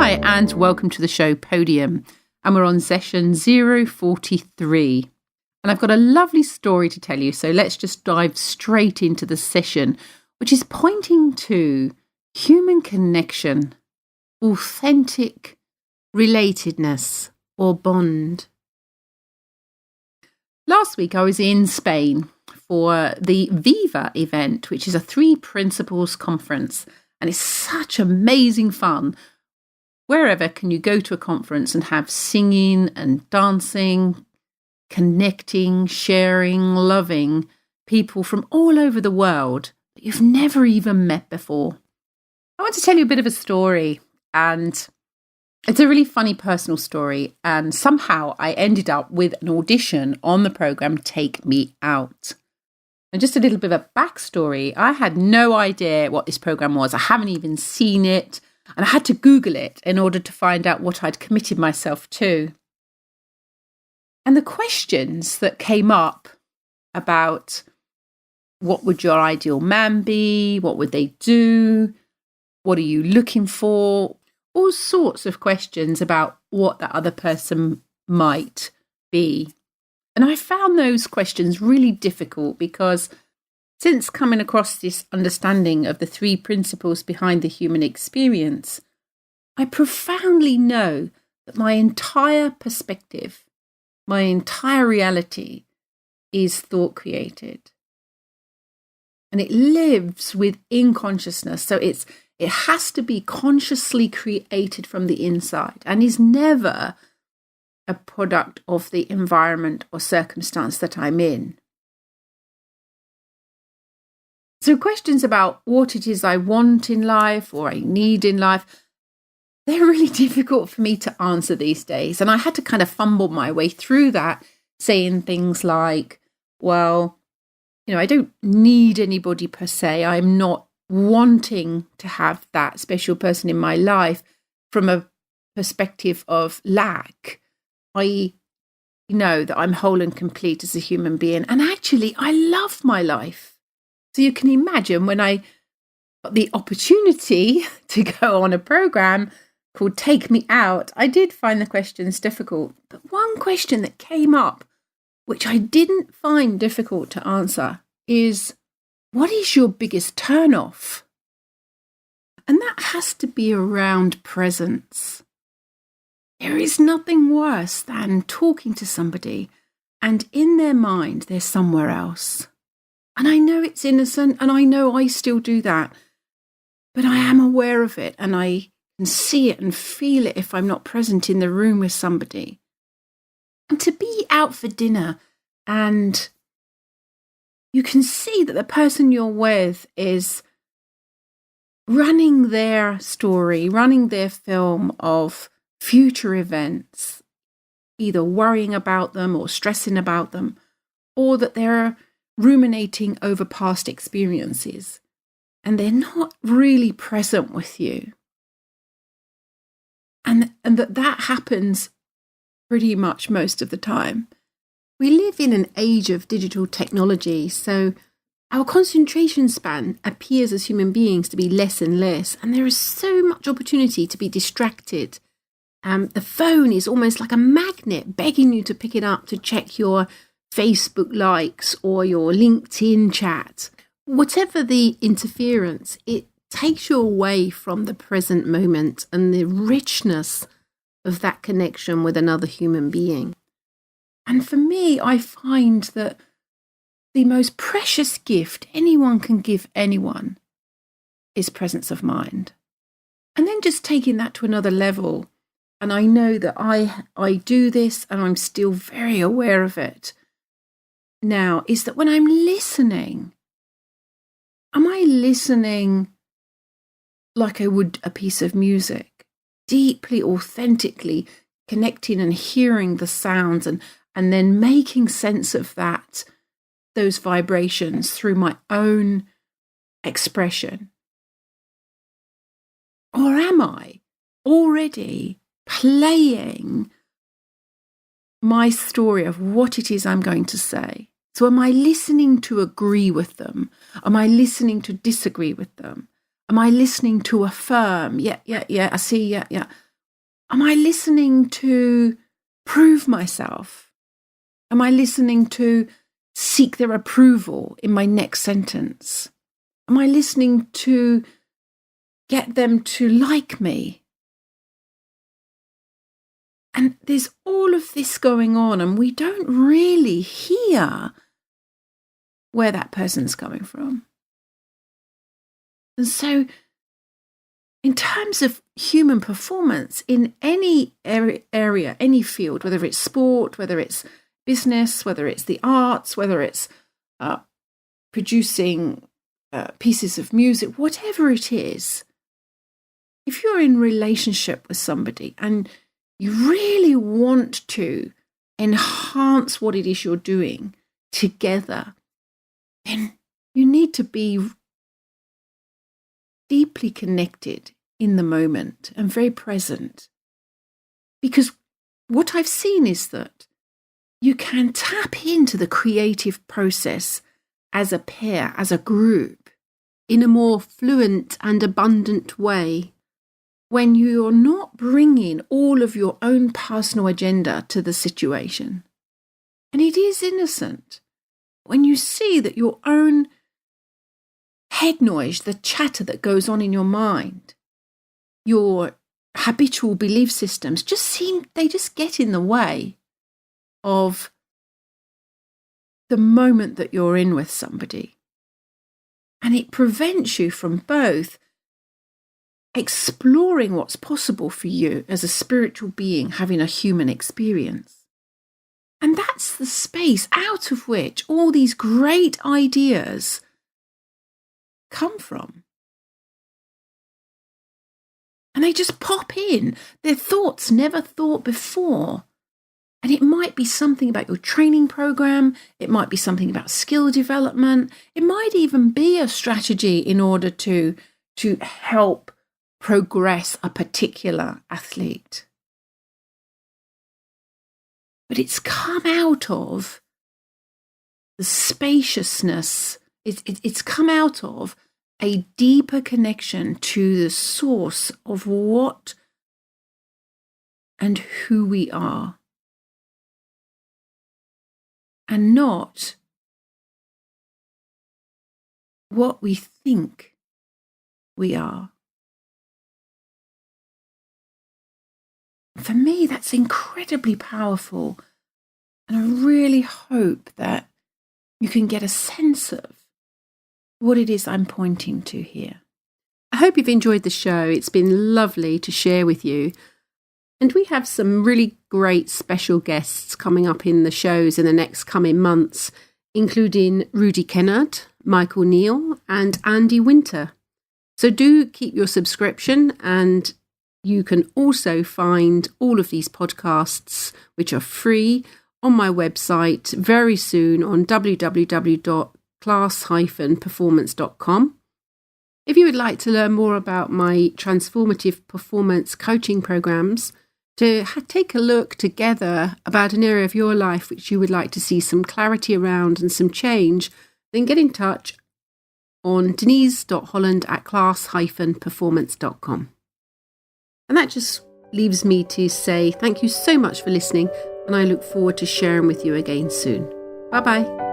Hi, and welcome to the show Podium. And we're on session 043. And I've got a lovely story to tell you, so let's just dive straight into the session, which is pointing to human connection, authentic relatedness or bond. Last week I was in Spain for the Viva event, which is a 3 Principles conference, and it's such amazing fun. Wherever can you go to a conference and have singing and dancing, connecting, sharing, loving people from all over the world that you've never even met before. I want to tell you a bit of a story, and it's a really funny personal story, and somehow I ended up with an audition on the programme Take Me Out. And just a little bit of a backstory, I had no idea what this programme was. I haven't even seen it, and I had to Google it in order to find out what I'd committed myself to. And the questions that came up about what would your ideal man be, what would they do, what are you looking for, all sorts of questions about what that other person might be. And I found those questions really difficult because since coming across this understanding of the 3 principles behind the human experience, I profoundly know that my entire perspective, my entire reality is thought created. And it lives within consciousness. So it has to be consciously created from the inside and is never a product of the environment or circumstance that I'm in. So questions about what it is I want in life or I need in life, they're really difficult for me to answer these days. And I had to kind of fumble my way through that, saying things like, well, I don't need anybody per se. I'm not wanting to have that special person in my life from a perspective of lack. I know that I'm whole and complete as a human being. And actually, I love my life. So you can imagine when I got the opportunity to go on a program called Take Me Out, I did find the questions difficult. But one question that came up, which I didn't find difficult to answer, is what is your biggest turn-off? And that has to be around presence. There is nothing worse than talking to somebody and in their mind they're somewhere else. And I know it's innocent and I know I still do that, but I am aware of it and I can see it and feel it if I'm not present in the room with somebody. And to be out for dinner and you can see that the person you're with is running their story, running their film of future events, either worrying about them or stressing about them, or that they're ruminating over past experiences and they're not really present with you. And that happens pretty much most of the time. We live in an age of digital technology, so our concentration span appears as human beings to be less and less, and there is so much opportunity to be distracted. The phone is almost like a magnet begging you to pick it up to check your Facebook likes or your LinkedIn chat. Whatever the interference, it takes you away from the present moment and the richness of that connection with another human being. And for me, I find that the most precious gift anyone can give anyone is presence of mind. And then just taking that to another level, and I know that I do this and I'm still very aware of it now, is that when I'm listening, am I listening like I would a piece of music, deeply, authentically connecting and hearing the sounds and then making sense of those vibrations through my own expression? Or am I already playing my story of what it is I'm going to say? So am I listening to agree with them? Am I listening to disagree with them? Am I listening to affirm? Yeah, I see, yeah. Am I listening to prove myself? Am I listening to seek their approval in my next sentence? Am I listening to get them to like me? And there's all of this going on, and we don't really hear where that person's coming from. And so, in terms of human performance in any area, any field, whether it's sport, whether it's business, whether it's the arts, whether it's producing pieces of music, whatever it is, if you're in relationship with somebody and you really want to enhance what it is you're doing together, then you need to be deeply connected in the moment and very present. Because what I've seen is that you can tap into the creative process as a pair, as a group, in a more fluent and abundant way when you're not bringing all of your own personal agenda to the situation. And it is innocent when you see that your own head noise, the chatter that goes on in your mind, your habitual belief systems just get in the way of the moment that you're in with somebody. And it prevents you from both exploring what's possible for you as a spiritual being having a human experience. And that's the space out of which all these great ideas come from. And they just pop in. They're thoughts never thought before. And it might be something about your training program. It might be something about skill development. It might even be a strategy in order to help progress a particular athlete. But it's come out of the spaciousness. It's come out of a deeper connection to the source of what and who we are, and not what we think we are. For me, that's incredibly powerful, and I really hope that you can get a sense of what it is I'm pointing to here. I hope you've enjoyed the show. It's been lovely to share with you. And we have some really great special guests coming up in the shows in the next coming months, including Rudy Kennard, Michael Neal, and Andy Winter. So do keep your subscription, and you can also find all of these podcasts, which are free, on my website very soon on www.class-performance.com. If you would like to learn more about my transformative performance coaching programs, to take a look together about an area of your life which you would like to see some clarity around and some change, then get in touch on denise.holland@class-performance.com. And that just leaves me to say thank you so much for listening, and I look forward to sharing with you again soon. Bye-bye.